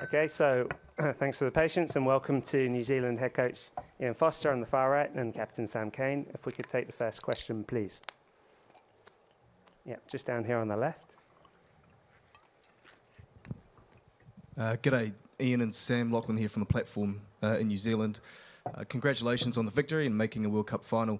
Okay, so thanks for the patience and welcome to New Zealand head coach Ian Foster on the far right and captain Sam Kane. If we could take the first question, please. Yeah, just down here on the left. G'day, Ian and Sam. Lachlan here from the platform in New Zealand. Congratulations on the victory and making a World Cup final.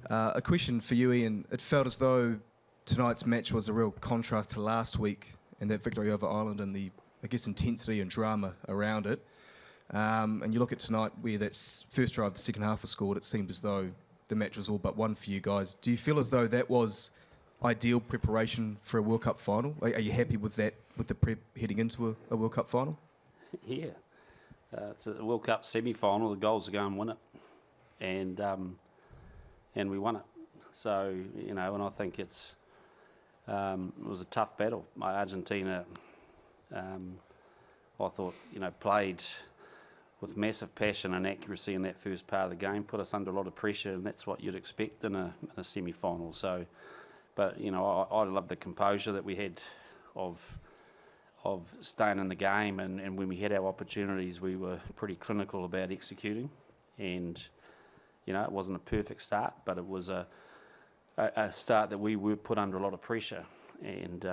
A question for you, Ian. It felt as though tonight's match was a real contrast to last week and that victory over Ireland and the, I guess, intensity and drama around it. And you look at tonight where that first try of the second half was scored, it seemed as though the match was all but won for you guys. Do you feel as though that was ideal preparation for a World Cup final? Are you happy with that, with the prep heading into a World Cup final? Yeah. It's a World Cup semi-final. The goals are go and win it. And we won it. So, and I think it was a tough battle. Argentina, I thought, played with massive passion and accuracy in that first part of the game, put us under a lot of pressure, and that's what you'd expect in a semi-final. So, but, I love the composure that we had of staying in the game, and when we had our opportunities, we were pretty clinical about executing. And, it wasn't a perfect start, but it was a start that we were put under a lot of pressure. And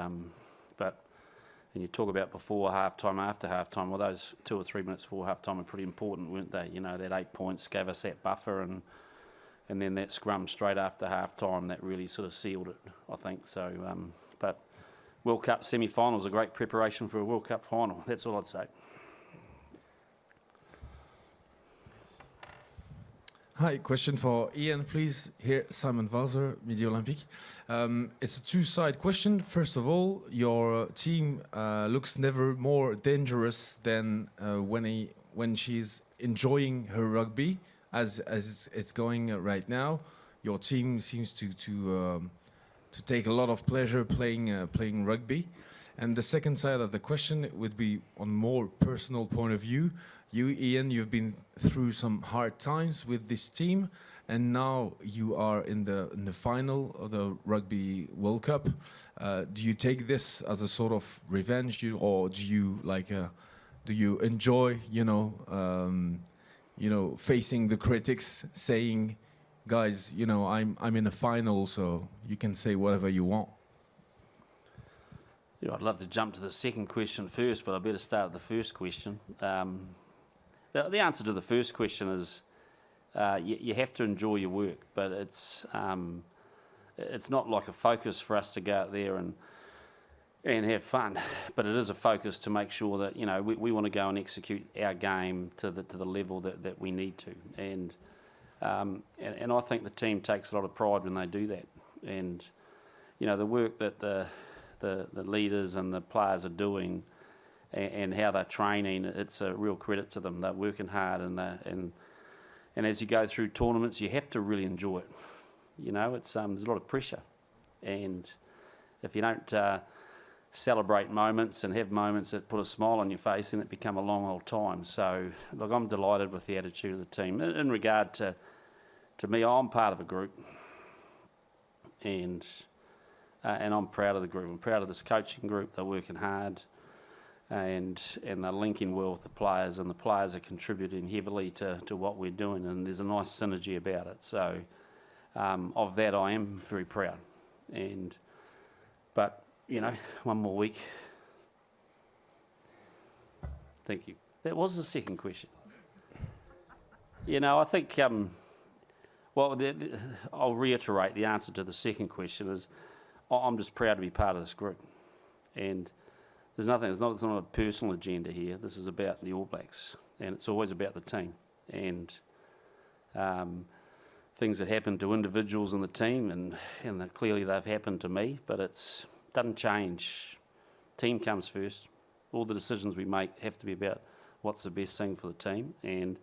you talk about before half-time, after half-time, well, those 2 or 3 minutes before half-time were pretty important, weren't they? That 8 points gave us that buffer, and then that scrum straight after half-time, that really sort of sealed it, I think. So, but World Cup semi-final is a great preparation for a World Cup final. That's all I'd say. Hi, question for Ian, please. Here, Simon Valzer, Midi Olympique. It's a two-side question. First of all, your team looks never more dangerous than when she's enjoying her rugby, as it's going right now. Your team seems to take a lot of pleasure playing rugby. And the second side of the question would be on more personal point of view. You, Ian, you've been through some hard times with this team, and now you are in the final of the Rugby World Cup. Do you take this as a sort of revenge, or do you enjoy, facing the critics, saying, guys, I'm in the final, so you can say whatever you want? Yeah, I'd love to jump to the second question first, but I better start with the first question. The answer to the first question is you have to enjoy your work, but it's not like a focus for us to go out there and have fun, but it is a focus to make sure that we want to go and execute our game to the level that we need to, and I think the team takes a lot of pride when they do that, and the work that the leaders and the players are doing. And how they're training, it's a real credit to them. They're working hard, and as you go through tournaments, you have to really enjoy it. It's there's a lot of pressure, and if you don't celebrate moments and have moments that put a smile on your face, then it become a long old time. So, look, I'm delighted with the attitude of the team. In regard to me, I'm part of a group, and I'm proud of the group. I'm proud of this coaching group. They're working hard. And they're linking well with the players, and the players are contributing heavily to what we're doing, and there's a nice synergy about it. So of that I am very proud. But one more week. Thank you. That was the second question. I think I'll reiterate the answer to the second question is I'm just proud to be part of this group, and there's nothing. It's not a personal agenda here. This is about the All Blacks, and it's always about the team. And things that happen to individuals in the team, and clearly they've happened to me. But it doesn't change. Team comes first. All the decisions we make have to be about what's the best thing for the team. And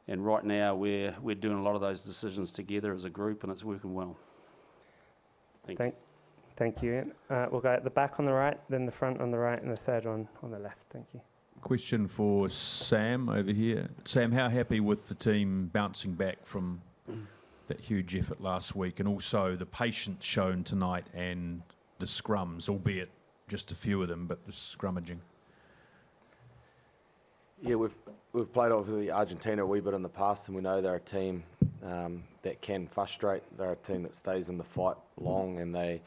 right now we're doing a lot of those decisions together as a group, and it's working well. Thank you, Ian. We'll go at the back on the right, then the front on the right, and the third one on the left. Thank you. Question for Sam over here. Sam, how happy with the team bouncing back from that huge effort last week, and also the patience shown tonight and the scrums, albeit just a few of them, but the scrummaging? Yeah, we've played obviously Argentina a wee bit in the past, and we know they're a team that can frustrate. They're a team that stays in the fight long, and they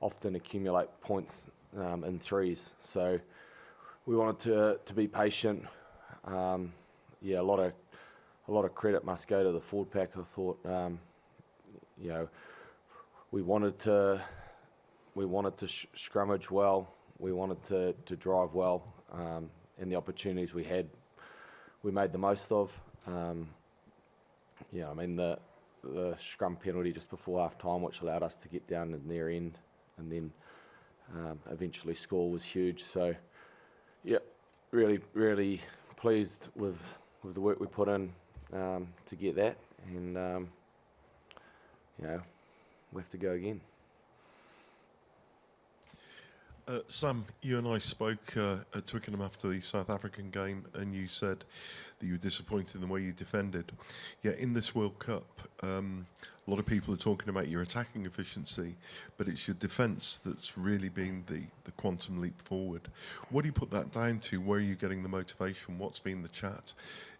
often accumulate points in threes. So we wanted to be patient. Yeah, a lot of credit must go to the forward pack. I thought, you know, we wanted to scrummage well. We wanted to drive well, and the opportunities we had, we made the most of. Yeah, I mean the scrum penalty just before half time, which allowed us to get down in their end, and then eventually score, was huge. So, yeah, really pleased with the work we put in to get that, and you know, we have to go again. Sam, you and I spoke at Twickenham after the South African game, and you said that you were disappointed in the way you defended. Yet in this World Cup, a lot of people are talking about your attacking efficiency, but it's your defence that's really been the quantum leap forward. What do you put that down to? Where are you getting the motivation? What's been the chat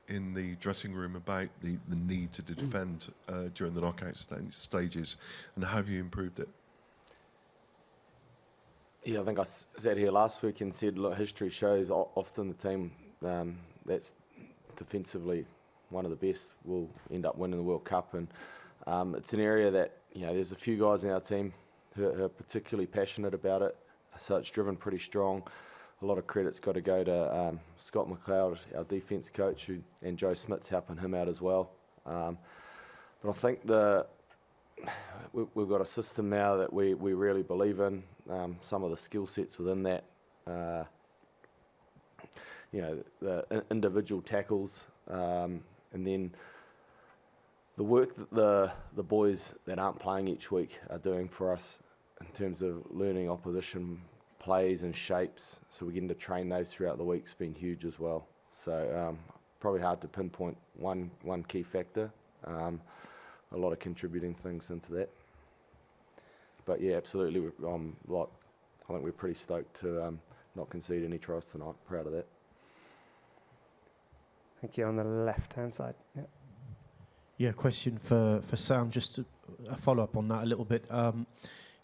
in the dressing room about the need to defend during the knockout stages, and how have you improved it? Yeah, I think I sat here last week and said, look, history shows often the team that's defensively one of the best will end up winning the World Cup, and it's an area that, you know, there's a few guys in our team who are particularly passionate about it, so it's driven pretty strong. A lot of credit's got to go to Scott McLeod, our defence coach, and Joe Smith's helping him out as well. But I think we've got a system now that we really believe in. Some of the skill sets within that, you know, the individual tackles, and then the work that the boys that aren't playing each week are doing for us in terms of learning opposition plays and shapes, so we're getting to train those throughout the week's been huge as well. So probably hard to pinpoint one key factor. A lot of contributing things into that. But yeah, absolutely. I think we're pretty stoked to not concede any tries tonight. Proud of that. Thank you. On the left-hand side. Yeah. Yeah, question for Sam, just a follow-up on that a little bit. Do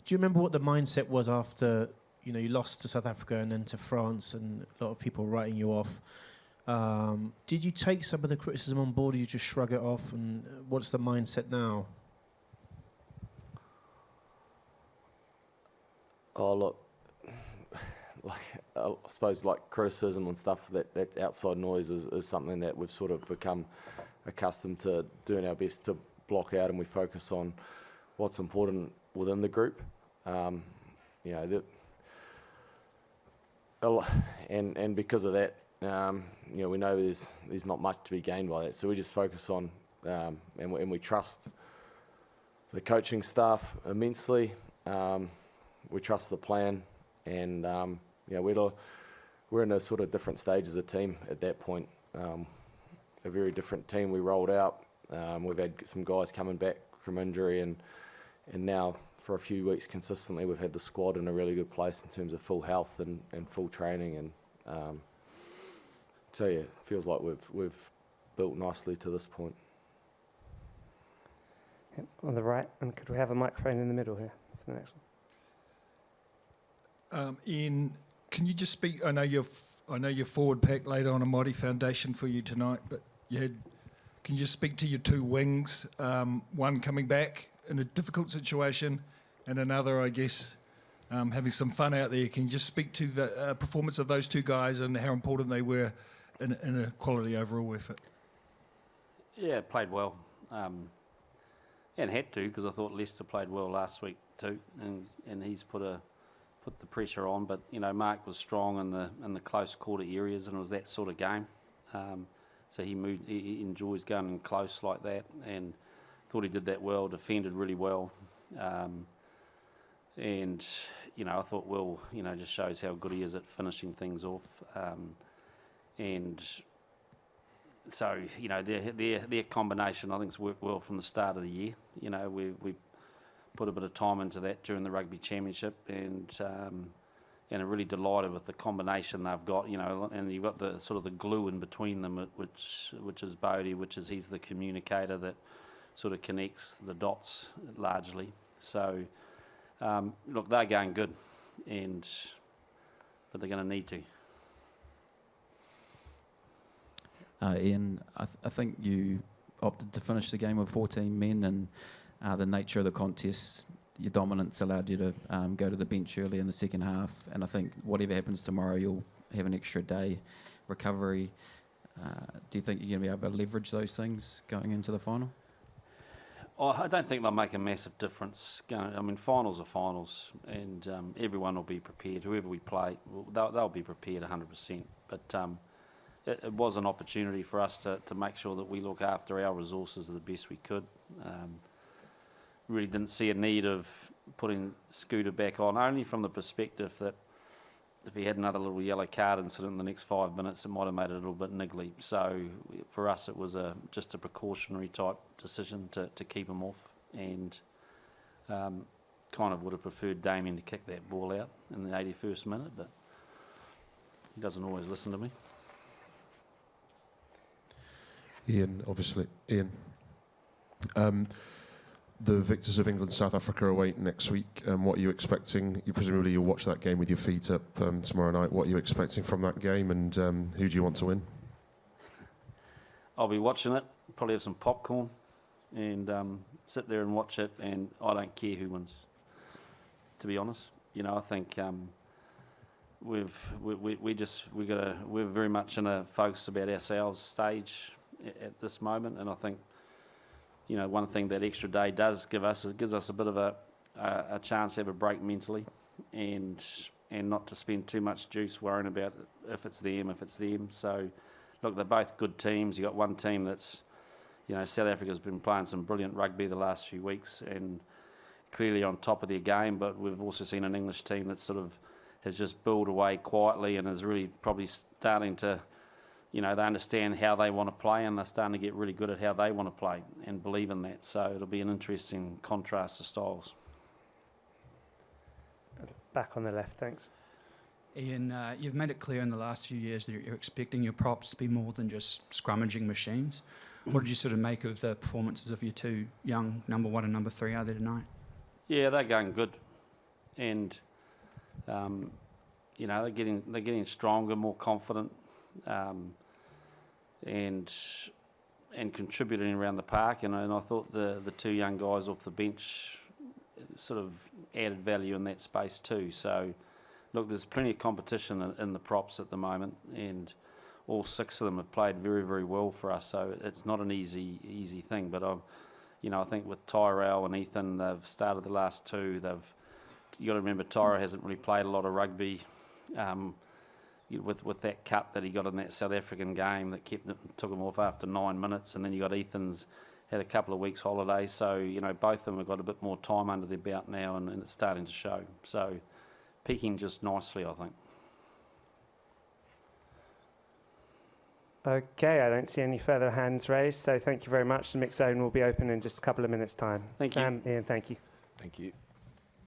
you remember what the mindset was after, you know, you lost to South Africa and then to France, and a lot of people writing you off? Did you take some of the criticism on board, or you just shrug it off, and what's the mindset now? Oh, look, I suppose like criticism and stuff, that outside noise is something that we've sort of become accustomed to doing our best to block out, and we focus on what's important within the group. You know, and because of that, you know, we know there's not much to be gained by that, so we just focus on and we trust the coaching staff immensely. We trust the plan, and you know, we're in a sort of different stage as a team at that point. A very different team we rolled out. We've had some guys coming back from injury, and now for a few weeks consistently we've had the squad in a really good place in terms of full health and full training, and so yeah, it feels like we've built nicely to this point. Yep, on the right, and could we have a microphone in the middle here for the next one? Ian, can you just speak? I know your forward pack laid on a mighty foundation for you tonight, but can you just speak to your two wings? One coming back in a difficult situation, and another, I guess, having some fun out there. Can you just speak to the performance of those two guys and how important they were in a quality overall effort? Yeah, played well, and had to, because I thought Leicester played well last week too, and he's put the pressure on. But you know, Mark was strong in the close quarter areas, and it was that sort of game. So he enjoys going in close like that, and thought he did that well. Defended really well, and you know, I thought Will, you know, just shows how good he is at finishing things off, and so you know, their combination I think's worked well from the start of the year. You know, we put a bit of time into that during the rugby championship, and and are really delighted with the combination they've got, you know, and you've got the sort of the glue in between them, which is Bodie, he's the communicator that sort of connects the dots largely. So, look, they're going good, but they're going to need to. Ian, I think you opted to finish the game with 14 men, and the nature of the contest, your dominance allowed you to go to the bench early in the second half, and I think whatever happens tomorrow, you'll have an extra day recovery. Do you think you're going to be able to leverage those things going into the final? Oh, I don't think they'll make a massive difference. I mean, finals are finals, and everyone will be prepared. Whoever we play, they'll be prepared 100%. But it was an opportunity for us to make sure that we look after our resources the best we could. Really didn't see a need of putting Scooter back on, only from the perspective that if he had another little yellow card incident in the next 5 minutes, it might have made it a little bit niggly. So for us, it was just a precautionary type decision to keep him off, and kind of would have preferred Damien to kick that ball out in the 81st minute, but he doesn't always listen to me. Ian, obviously. Ian. The victors of England, South Africa away next week. What are you expecting? Presumably you'll watch that game with your feet up tomorrow night. What are you expecting from that game, and who do you want to win? I'll be watching it, probably have some popcorn, and sit there and watch it, and I don't care who wins, to be honest. You know, I think we're very much in a focus about ourselves stage at this moment, and I think, you know, one thing that extra day does give us, it gives us a bit of a chance to have a break mentally, and not to spend too much juice worrying about if it's them. So, look, they're both good teams. You got one team that's, you know, South Africa's been playing some brilliant rugby the last few weeks and clearly on top of their game, but we've also seen an English team that sort of has just built away quietly and is really probably starting to, you know, they understand how they want to play, and they're starting to get really good at how they want to play and believe in that. So it'll be an interesting contrast to styles. Back on the left, thanks. Ian, you've made it clear in the last few years that you're expecting your props to be more than just scrummaging machines. What did you sort of make of the performances of your two young number 1 and number 3 are there tonight? Yeah, they're going good, and you know, they're getting stronger, more confident. And contributing around the park, and I thought the two young guys off the bench sort of added value in that space too. So, look, there's plenty of competition in the props at the moment, and all 6 of them have played very, very well for us. So it's not an easy thing. But I think with Tyrell and Ethan, they've started the last 2. You got to remember, Tyrell hasn't really played a lot of rugby. With that cut that he got in that South African game that took him off after 9 minutes, and then you got Ethan's had a couple of weeks holiday, so you know both of them have got a bit more time under their belt now, and it's starting to show. So peaking just nicely, I think. Okay, I don't see any further hands raised, so thank you very much. The mix zone will be open in just a couple of minutes' time. Thank you. Ian, thank you. Thank you.